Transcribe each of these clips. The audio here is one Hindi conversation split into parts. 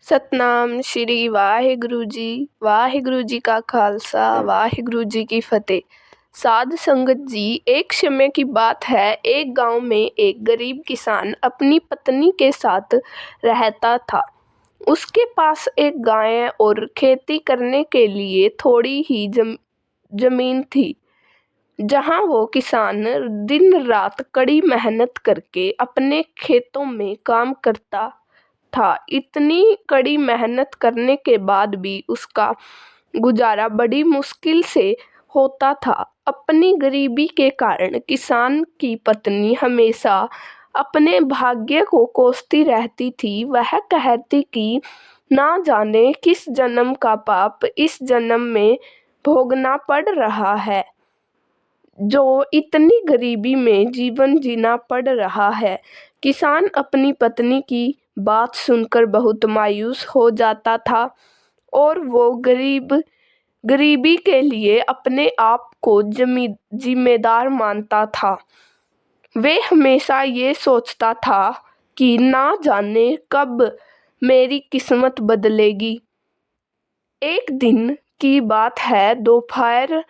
ਸਤਨਾਮ ਸ਼੍ਰੀ ਵਾਹਿਗੁਰੂ जी का खालसा वाहिगुरु जी की फतेह। साध संगत जी, एक समय की बात है। एक गांव में एक गरीब किसान अपनी पत्नी के साथ रहता था। उसके पास एक गाय और खेती करने के लिए थोड़ी ही जमीन थी, जहां वो किसान दिन रात कड़ी मेहनत करके अपने खेतों में काम करता था। इतनी कड़ी मेहनत करने के बाद भी उसका गुजारा बड़ी मुश्किल से होता था। अपनी गरीबी के कारण किसान की पत्नी हमेशा अपने भाग्य को कोसती रहती थी। वह कहती कि ना जाने किस जन्म का पाप इस जन्म में भोगना पड़ रहा है, जो इतनी गरीबी में जीवन जीना पड़ रहा है। किसान अपनी पत्नी की बात सुनकर बहुत मायूस हो जाता था और वो गरीबी के लिए अपने आप को जिम्मेदार मानता था। वे हमेशा ये सोचता था कि ना जाने कब मेरी किस्मत बदलेगी। एक दिन की बात है, दोपहर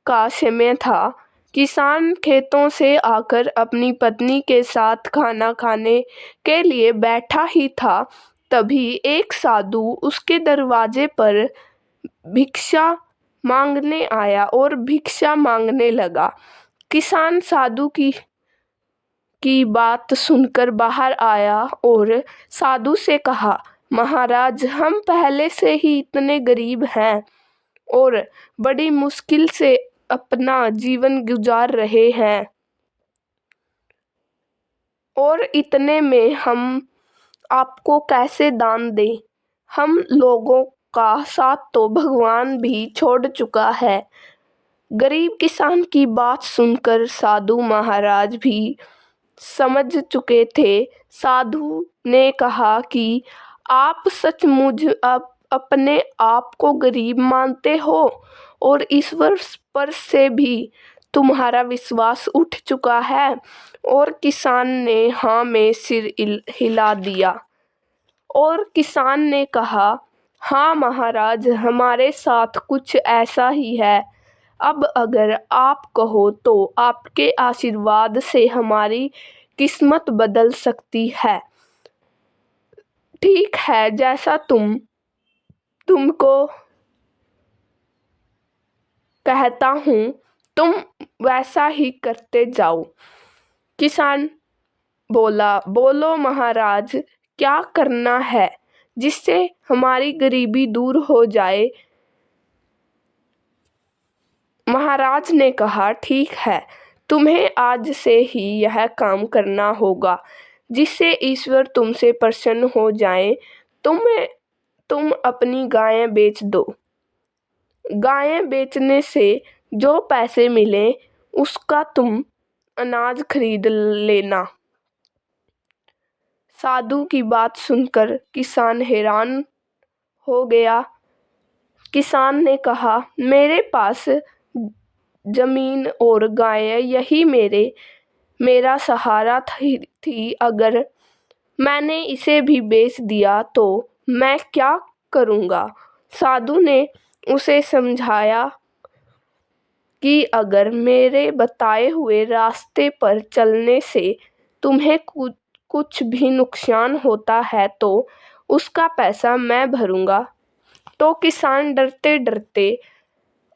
का समय था। किसान खेतों से आकर अपनी पत्नी के साथ खाना खाने के लिए बैठा ही था, तभी एक साधु उसके दरवाजे पर भिक्षा मांगने आया और भिक्षा मांगने लगा। किसान साधु की बात सुनकर बाहर आया और साधु से कहा, महाराज, हम पहले से ही इतने गरीब हैं और बड़ी मुश्किल से अपना जीवन गुजार रहे हैं, और इतने में हम आपको कैसे दान दें? हम लोगों का साथ तो भगवान भी छोड़ चुका है। गरीब किसान की बात सुनकर साधु महाराज भी समझ चुके थे। साधु ने कहा कि आप सचमुच अपने आप को गरीब मानते हो और ईश्वर पर से भी तुम्हारा विश्वास उठ चुका है। और किसान ने हाँ में सिर हिला दिया और किसान ने कहा, हाँ महाराज, हमारे साथ कुछ ऐसा ही है। अब अगर आप कहो तो आपके आशीर्वाद से हमारी किस्मत बदल सकती है। ठीक है, जैसा तुमको कहता हूँ तुम वैसा ही करते जाओ। किसान बोला, बोलो महाराज, क्या करना है जिससे हमारी गरीबी दूर हो जाए? महाराज ने कहा, ठीक है, तुम्हें आज से ही यह काम करना होगा जिससे ईश्वर तुमसे प्रसन्न हो जाए। तुम अपनी गायें बेच दो। गायें बेचने से जो पैसे मिले उसका तुम अनाज खरीद लेना। साधु की बात सुनकर किसान हैरान हो गया। किसान ने कहा, मेरे पास जमीन और गायें यही मेरा सहारा थी। अगर मैंने इसे भी बेच दिया तो मैं क्या करूँगा? साधु ने उसे समझाया कि अगर मेरे बताए हुए रास्ते पर चलने से तुम्हें कुछ भी नुकसान होता है तो उसका पैसा मैं भरूंगा। तो किसान डरते डरते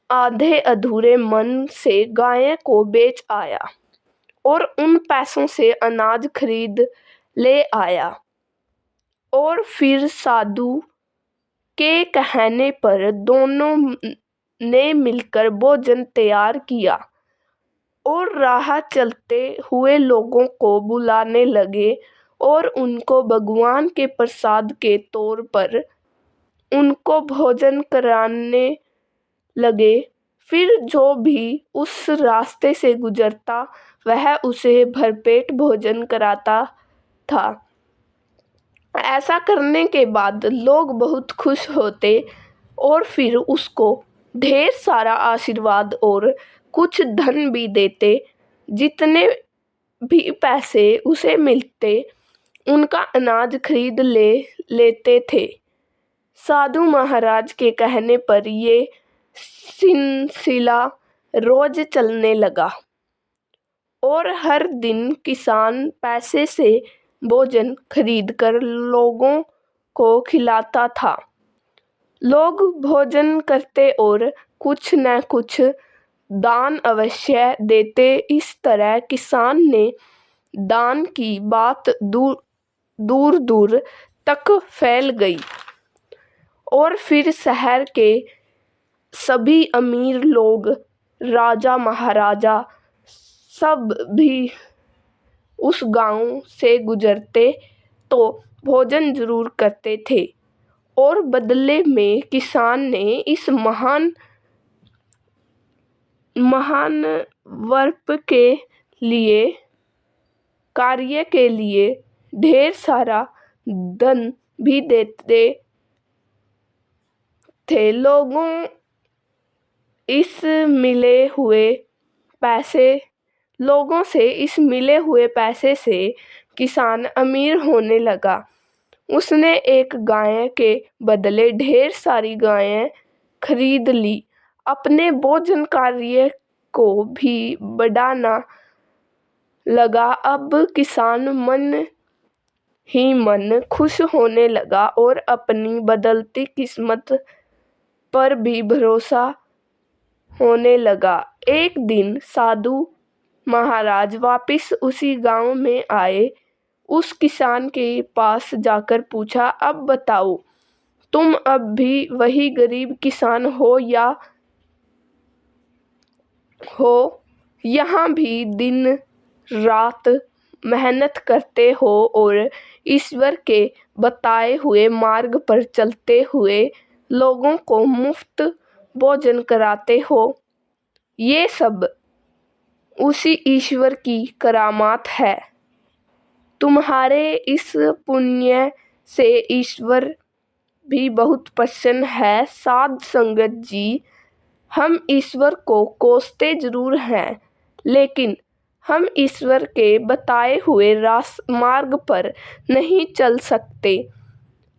आधे अधूरे मन से गाय को बेच आया और उन पैसों से अनाज खरीद ले आया और फिर साधु के कहने पर दोनों ने मिलकर भोजन तैयार किया और राह चलते हुए लोगों को बुलाने लगे और उनको भगवान के प्रसाद के तौर पर उनको भोजन कराने लगे। फिर जो भी उस रास्ते से गुजरता वह उसे भरपेट भोजन कराता था। ऐसा करने के बाद लोग बहुत खुश होते और फिर उसको ढेर सारा आशीर्वाद और कुछ धन भी देते। जितने भी पैसे उसे मिलते उनका अनाज खरीद लेते थे। साधु महाराज के कहने पर ये सिलसिला रोज चलने लगा और हर दिन किसान पैसे से भोजन खरीदकर लोगों को खिलाता था। लोग भोजन करते और कुछ न कुछ दान अवश्य देते। इस तरह किसान ने दान की बात दूर दूर तक फैल गई और फिर शहर के सभी अमीर लोग, राजा महाराजा, सब भी उस गांव से गुजरते तो भोजन जरूर करते थे और बदले में किसान ने इस महान वर्प के लिए कार्य के लिए ढेर सारा धन भी देते थे। लोगों से इस मिले हुए पैसे से किसान अमीर होने लगा। उसने एक गाय के बदले ढेर सारी गायें खरीद ली। अपने भोजन कार्य को भी बढ़ाना लगा। अब किसान मन ही मन खुश होने लगा और अपनी बदलती किस्मत पर भी भरोसा होने लगा। एक दिन साधु महाराज वापिस उसी गांव में आए। उस किसान के पास जाकर पूछा, अब बताओ, तुम अब भी वही गरीब किसान हो यहाँ भी दिन रात मेहनत करते हो और ईश्वर के बताए हुए मार्ग पर चलते हुए लोगों को मुफ्त भोजन कराते हो? ये सब उसी ईश्वर की करामात है। तुम्हारे इस पुण्य से ईश्वर भी बहुत प्रसन्न है। साध संगत जी, हम ईश्वर को कोसते जरूर हैं, लेकिन हम ईश्वर के बताए हुए मार्ग पर नहीं चल सकते।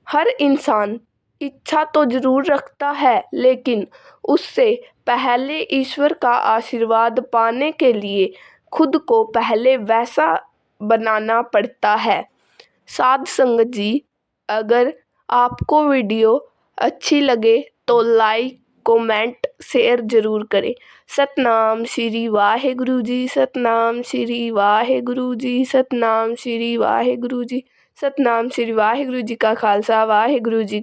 हर इंसान इच्छा तो जरूर रखता है, लेकिन उससे पहले ईश्वर का आशीर्वाद पाने के लिए खुद को पहले वैसा बनाना पड़ता है। साध संगत जी, अगर आपको वीडियो अच्छी लगे तो लाइक, कमेंट, शेयर जरूर करें। सतनाम श्री वाहेगुरु जी, सतनाम श्री वाहेगुरु जी, सतनाम श्री वाहेगुरु जी, सतनाम श्री वाहेगुरु जी का खालसा, वाहेगुरु जी।